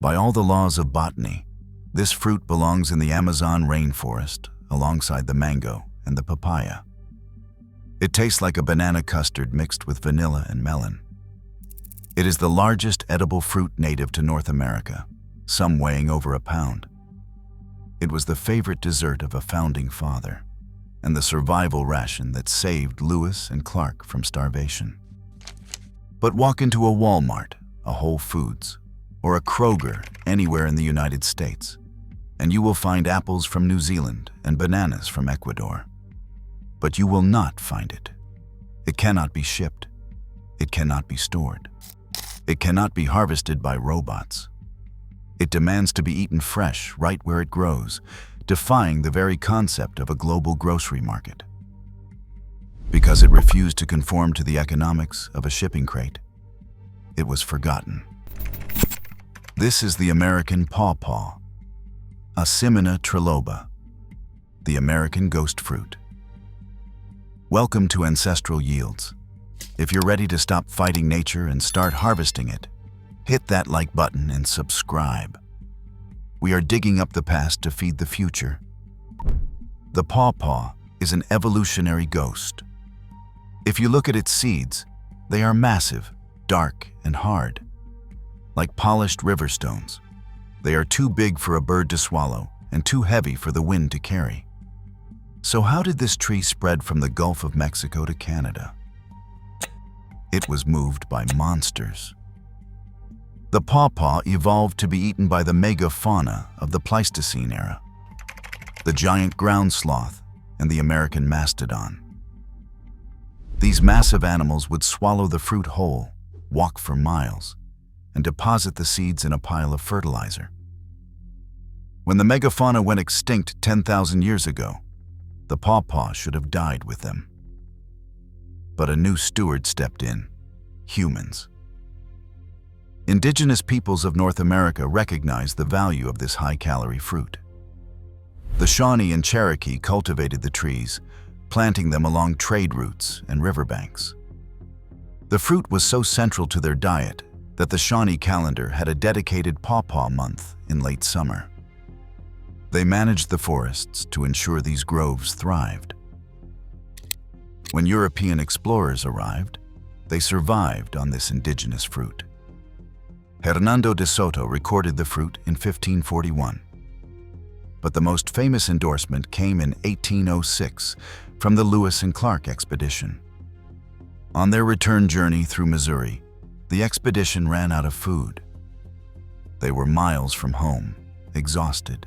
By all the laws of botany, this fruit belongs in the Amazon rainforest alongside the mango and the papaya. It tastes like a banana custard mixed with vanilla and melon. It is the largest edible fruit native to North America, some weighing over a pound. It was the favorite dessert of a founding father and the survival ration that saved Lewis and Clark from starvation. But walk into a Walmart, a Whole Foods, or a Kroger anywhere in the United States, and you will find apples from New Zealand and bananas from Ecuador. But you will not find it. It cannot be shipped. It cannot be stored. It cannot be harvested by robots. It demands to be eaten fresh right where it grows, defying the very concept of a global grocery market. Because it refused to conform to the economics of a shipping crate, it was forgotten. This is the American pawpaw, Asimina triloba, the American ghost fruit. Welcome to Ancestral Yields. If you're ready to stop fighting nature and start harvesting it, hit that like button and subscribe. We are digging up the past to feed the future. The pawpaw is an evolutionary ghost. If you look at its seeds, they are massive, dark, and hard. Like polished river stones, they are too big for a bird to swallow and too heavy for the wind to carry. So how did this tree spread from the Gulf of Mexico to Canada? It was moved by monsters. The pawpaw evolved to be eaten by the megafauna of the Pleistocene era, the giant ground sloth and the American mastodon. These massive animals would swallow the fruit whole, walk for miles, and deposit the seeds in a pile of fertilizer. When the megafauna went extinct 10,000 years ago, the pawpaw should have died with them. But a new steward stepped in: humans. Indigenous peoples of North America recognized the value of this high-calorie fruit. The Shawnee and Cherokee cultivated the trees, planting them along trade routes and riverbanks. The fruit was so central to their diet that the Shawnee calendar had a dedicated pawpaw month in late summer. They managed the forests to ensure these groves thrived. When European explorers arrived, they survived on this indigenous fruit. Hernando de Soto recorded the fruit in 1541. But the most famous endorsement came in 1806 from the Lewis and Clark expedition. On their return journey through Missouri, the expedition ran out of food. They were miles from home, exhausted,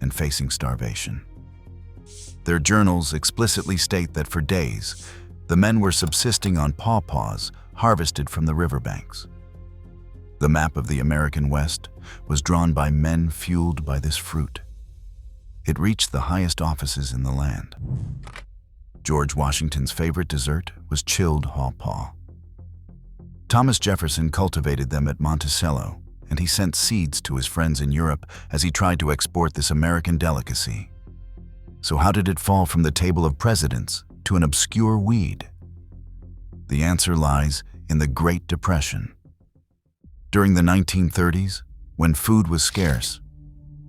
and facing starvation. Their journals explicitly state that for days, the men were subsisting on pawpaws harvested from the riverbanks. The map of the American West was drawn by men fueled by this fruit. It reached the highest offices in the land. George Washington's favorite dessert was chilled pawpaw. Thomas Jefferson cultivated them at Monticello, and he sent seeds to his friends in Europe as he tried to export this American delicacy. So how did it fall from the table of presidents to an obscure weed? The answer lies in the Great Depression. During the 1930s, when food was scarce,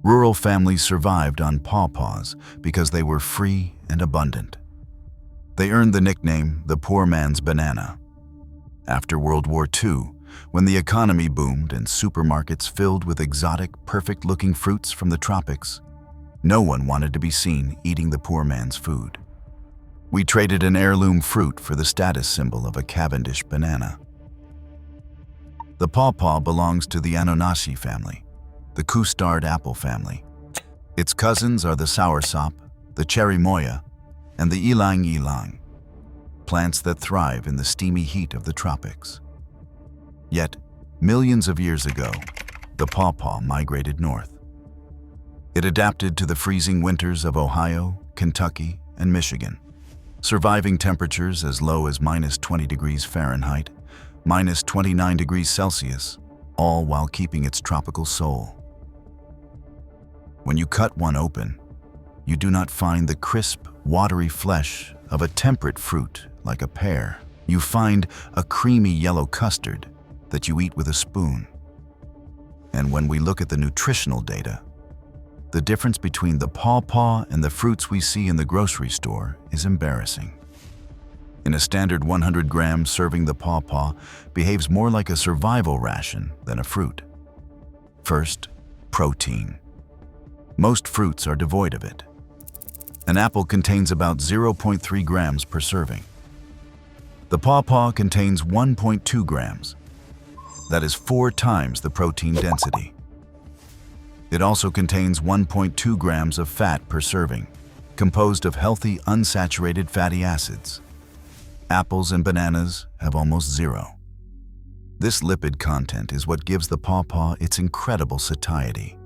rural families survived on pawpaws because they were free and abundant. They earned the nickname the poor man's banana. After World War II, when the economy boomed and supermarkets filled with exotic, perfect-looking fruits from the tropics, no one wanted to be seen eating the poor man's food. We traded an heirloom fruit for the status symbol of a Cavendish banana. The pawpaw belongs to the Annonaceae family, the Custard Apple family. Its cousins are the soursop, the cherry moya, and the ylang ylang, plants that thrive in the steamy heat of the tropics. Yet, millions of years ago, the pawpaw migrated north. It adapted to the freezing winters of Ohio, Kentucky, and Michigan, surviving temperatures as low as -20 degrees Fahrenheit, -29 degrees Celsius, all while keeping its tropical soul. When you cut one open, you do not find the crisp, watery flesh of a temperate fruit like a pear. You find a creamy yellow custard that you eat with a spoon. And when we look at the nutritional data, the difference between the pawpaw and the fruits we see in the grocery store is embarrassing. In a standard 100-gram serving, the pawpaw behaves more like a survival ration than a fruit. First, protein. Most fruits are devoid of it. An apple contains about 0.3 grams per serving. The pawpaw contains 1.2 grams. That is 4 times the protein density. It also contains 1.2 grams of fat per serving, composed of healthy unsaturated fatty acids. Apples and bananas have almost 0. This lipid content is what gives the pawpaw its incredible satiety.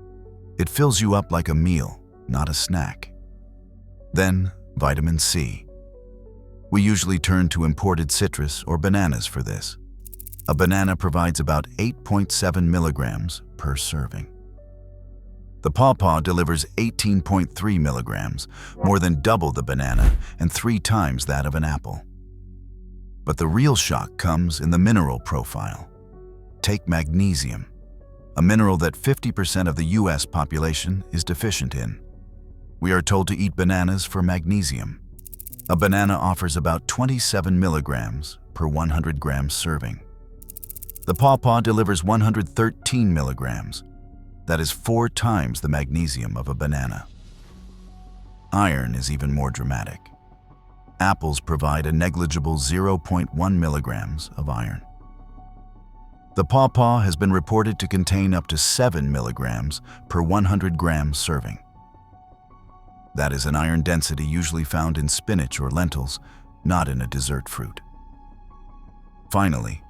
It fills you up like a meal, not a snack. Then, vitamin C. We usually turn to imported citrus or bananas for this. A banana provides about 8.7 milligrams per serving. The pawpaw delivers 18.3 milligrams, more than double the banana and 3 times that of an apple. But the real shock comes in the mineral profile. Take magnesium, a mineral that 50% of the US population is deficient in. We are told to eat bananas for magnesium. A banana offers about 27 milligrams per 100 grams serving. The pawpaw delivers 113 milligrams. That is 4 times the magnesium of a banana. Iron is even more dramatic. Apples provide a negligible 0.1 milligrams of iron. The pawpaw has been reported to contain up to 7 milligrams per 100 grams serving. That is an iron density usually found in spinach or lentils, not in a dessert fruit. Finally,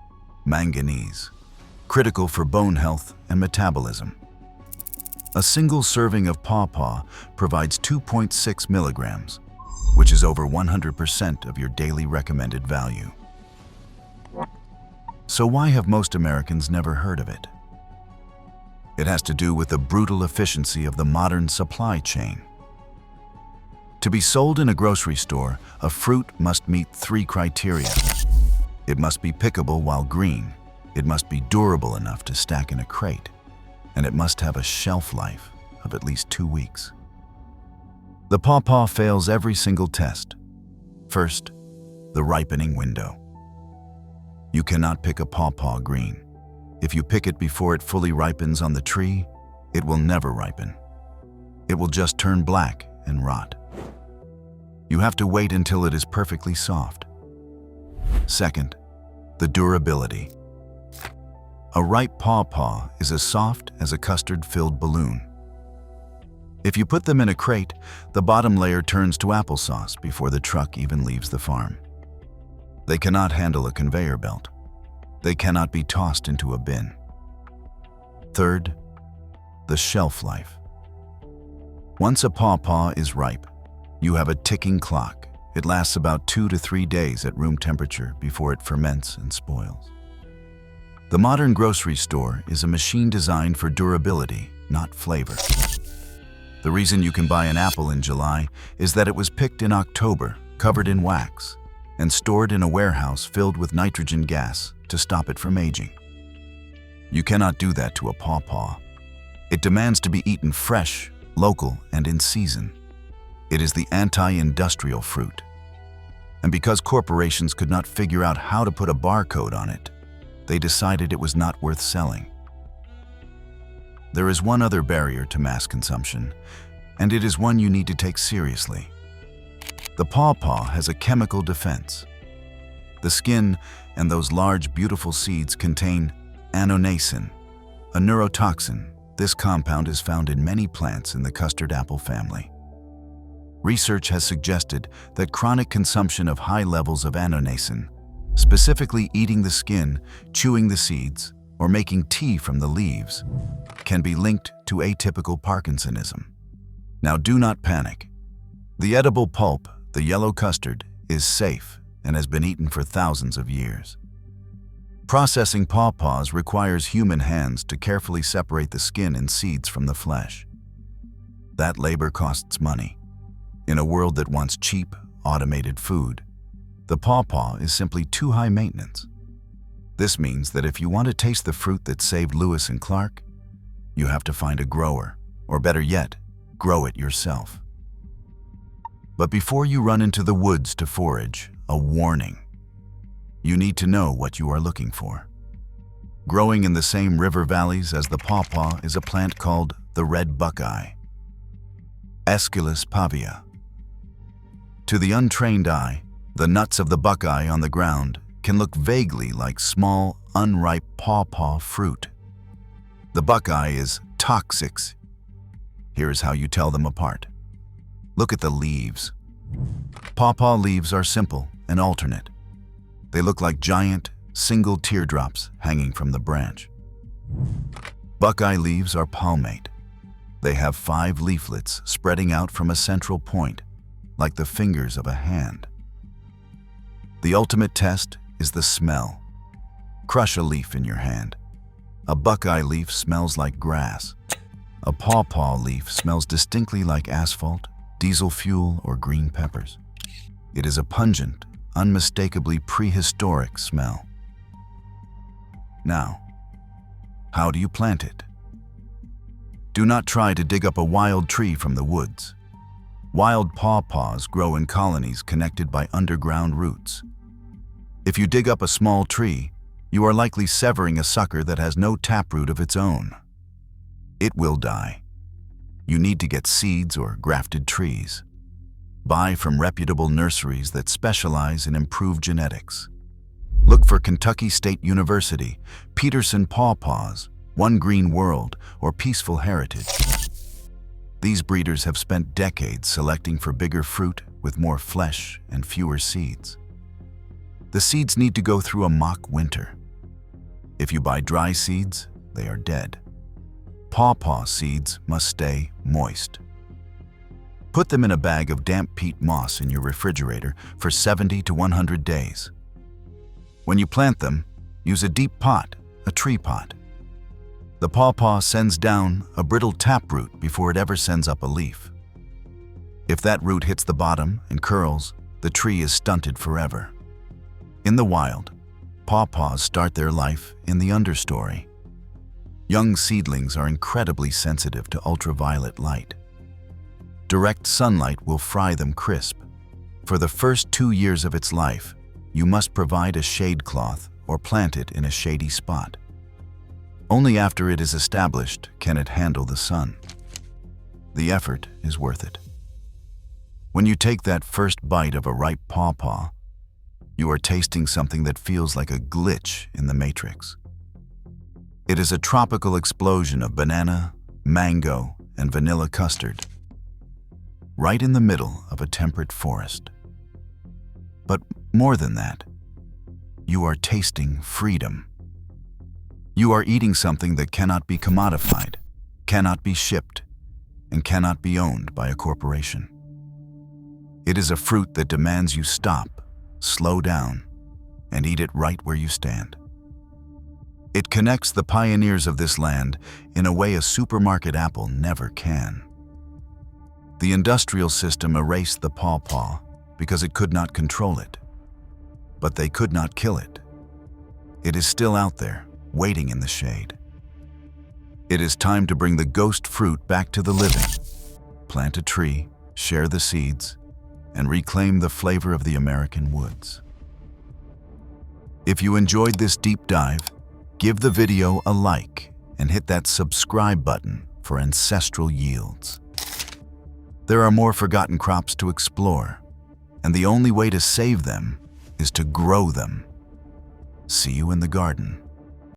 manganese, critical for bone health and metabolism. A single serving of pawpaw provides 2.6 milligrams, which is over 100% of your daily recommended value. So why have most Americans never heard of it? It has to do with the brutal efficiency of the modern supply chain. To be sold in a grocery store, a fruit must meet 3 criteria. It must be pickable while green, it must be durable enough to stack in a crate, and it must have a shelf life of at least 2 weeks. The pawpaw fails every single test. First, the ripening window. You cannot pick a pawpaw green. If you pick it before it fully ripens on the tree, it will never ripen. It will just turn black and rot. You have to wait until it is perfectly soft. Second, the durability. A ripe pawpaw is as soft as a custard-filled balloon. If you put them in a crate, the bottom layer turns to applesauce before the truck even leaves the farm. They cannot handle a conveyor belt. They cannot be tossed into a bin. Third, the shelf life. Once a pawpaw is ripe, you have a ticking clock. It lasts about 2 to 3 days at room temperature before it ferments and spoils. The modern grocery store is a machine designed for durability, not flavor. The reason you can buy an apple in July is that it was picked in October, covered in wax, and stored in a warehouse filled with nitrogen gas to stop it from aging. You cannot do that to a pawpaw. It demands to be eaten fresh, local, and in season. It is the anti-industrial fruit. And because corporations could not figure out how to put a barcode on it, they decided it was not worth selling. There is one other barrier to mass consumption, and it is one you need to take seriously. The pawpaw has a chemical defense. The skin and those large, beautiful seeds contain annonaceae, a neurotoxin. This compound is found in many plants in the custard apple family. Research has suggested that chronic consumption of high levels of annonaceae, specifically eating the skin, chewing the seeds, or making tea from the leaves, can be linked to atypical Parkinsonism. Now do not panic. The edible pulp, the yellow custard, is safe and has been eaten for thousands of years. Processing pawpaws requires human hands to carefully separate the skin and seeds from the flesh. That labor costs money. In a world that wants cheap, automated food, the pawpaw is simply too high maintenance. This means that if you want to taste the fruit that saved Lewis and Clark, You have to find a grower, or better yet, grow it yourself. But before you run into the woods to forage, a warning. You need to know what you are looking for. Growing in the same river valleys as the pawpaw is a plant called the red buckeye, Aesculus pavia. To the untrained eye, the nuts of the buckeye on the ground can look vaguely like small, unripe pawpaw fruit. The buckeye is toxics. Here's how you tell them apart. Look at the leaves. Pawpaw leaves are simple and alternate. They look like giant, single teardrops hanging from the branch. Buckeye leaves are palmate. They have 5 leaflets spreading out from a central point, like the fingers of a hand. The ultimate test is the smell. Crush a leaf in your hand. A buckeye leaf smells like grass. A pawpaw leaf smells distinctly like asphalt, diesel fuel, or green peppers. It is a pungent, unmistakably prehistoric smell. Now, how do you plant it? Do not try to dig up a wild tree from the woods. Wild pawpaws grow in colonies connected by underground roots. If you dig up a small tree, you are likely severing a sucker that has no taproot of its own. It will die. You need to get seeds or grafted trees. Buy from reputable nurseries that specialize in improved genetics. Look for Kentucky State University, Peterson Pawpaws, One Green World, or Peaceful Heritage. These breeders have spent decades selecting for bigger fruit with more flesh and fewer seeds. The seeds need to go through a mock winter. If you buy dry seeds, they are dead. Pawpaw seeds must stay moist. Put them in a bag of damp peat moss in your refrigerator for 70 to 100 days. When you plant them, use a deep pot, a tree pot. The pawpaw sends down a brittle taproot before it ever sends up a leaf. If that root hits the bottom and curls, the tree is stunted forever. In the wild, pawpaws start their life in the understory. Young seedlings are incredibly sensitive to ultraviolet light. Direct sunlight will fry them crisp. For the first 2 years of its life, you must provide a shade cloth or plant it in a shady spot. Only after it is established can it handle the sun. The effort is worth it. When you take that first bite of a ripe pawpaw, you are tasting something that feels like a glitch in the matrix. It is a tropical explosion of banana, mango, and vanilla custard, right in the middle of a temperate forest. But more than that, you are tasting freedom. You are eating something that cannot be commodified, cannot be shipped, and cannot be owned by a corporation. It is a fruit that demands you stop, slow down, and eat it right where you stand. It connects the pioneers of this land in a way a supermarket apple never can. The industrial system erased the pawpaw because it could not control it. But they could not kill it. It is still out there, waiting in the shade. It is time to bring the ghost fruit back to the living. Plant a tree, share the seeds, and reclaim the flavor of the American woods. If you enjoyed this deep dive, give the video a like and hit that subscribe button for ancestral yields. There are more forgotten crops to explore, and the only way to save them is to grow them. See you in the garden.